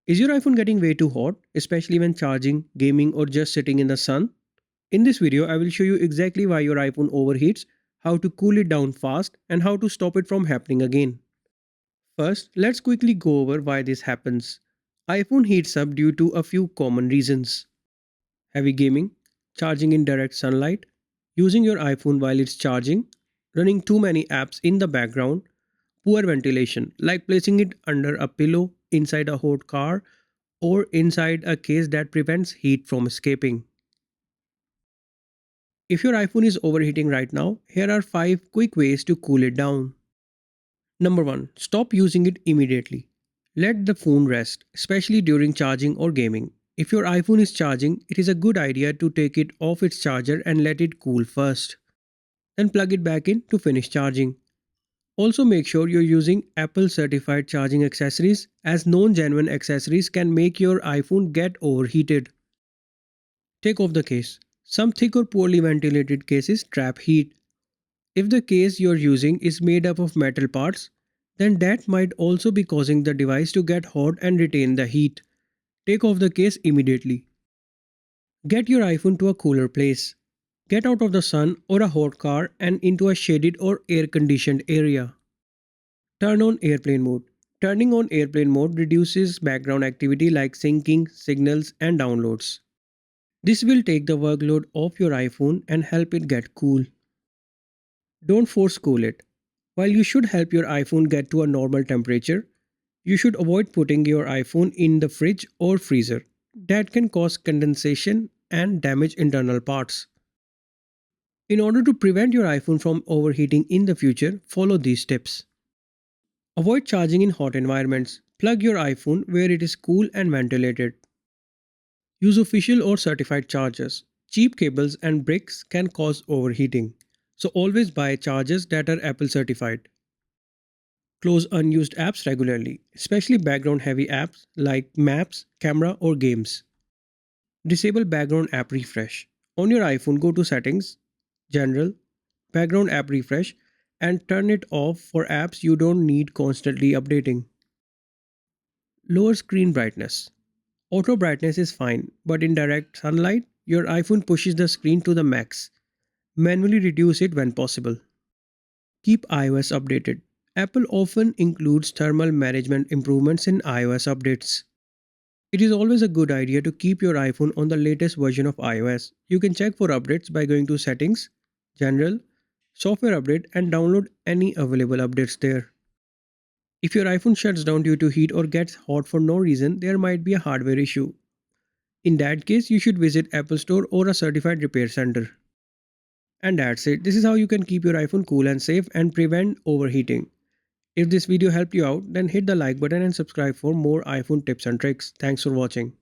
Is your iPhone getting way too hot, especially when charging, gaming, or just sitting in the sun? In this video, I will show you exactly why your iPhone overheats, how to cool it down fast, and how to stop it from happening again. First, let's quickly go over why this happens. iPhone heats up due to a few common reasons. Heavy gaming, charging in direct sunlight, using your iPhone while it's charging, running too many apps in the background, poor ventilation, like placing it under a pillow, inside a hot car, or inside a case that prevents heat from escaping. If your iPhone is overheating right now, here are 5 quick ways to cool it down. Number 1. Stop using it immediately. Let the phone rest, especially during charging or gaming. If your iPhone is charging, it is a good idea to take it off its charger and let it cool first. Then plug it back in to finish charging. Also make sure you're using Apple certified charging accessories, as non-genuine accessories can make your iPhone get overheated. Take off the case. Some thick or poorly ventilated cases trap heat. If the case you're using is made up of metal parts, then that might also be causing the device to get hot and retain the heat. Take off the case immediately. Get your iPhone to a cooler place. Get out of the sun or a hot car and into a shaded or air conditioned area. Turn on airplane mode. Turning on airplane mode reduces background activity like syncing, signals, and downloads. This will take the workload off your iPhone and help it get cool. Don't force cool it. While you should help your iPhone get to a normal temperature, you should avoid putting your iPhone in the fridge or freezer. That can cause condensation and damage internal parts. In order to prevent your iPhone from overheating in the future, follow these tips. Avoid charging in hot environments. Plug your iPhone where it is cool and ventilated. Use official or certified chargers. Cheap cables and bricks can cause overheating, so always buy chargers that are Apple certified. Close unused apps regularly, especially background heavy apps like maps, camera, or games. Disable background app refresh. On your iPhone, go to Settings, General, Background app refresh, and turn it off for apps you don't need constantly updating. Lower screen brightness. Auto brightness is fine, but in direct sunlight, your iPhone pushes the screen to the max. Manually reduce it when possible. Keep iOS updated. Apple often includes thermal management improvements in iOS updates. It is always a good idea to keep your iPhone on the latest version of iOS. You can check for updates by going to Settings, General, Software Update, and download any available updates there. If your iPhone shuts down due to heat or gets hot for no reason, there might be a hardware issue. In that case, you should visit Apple Store or a certified repair center. And that's it. This is how you can keep your iPhone cool and safe and prevent overheating. If this video helped you out, then hit the like button and subscribe for more iPhone tips and tricks. Thanks for watching.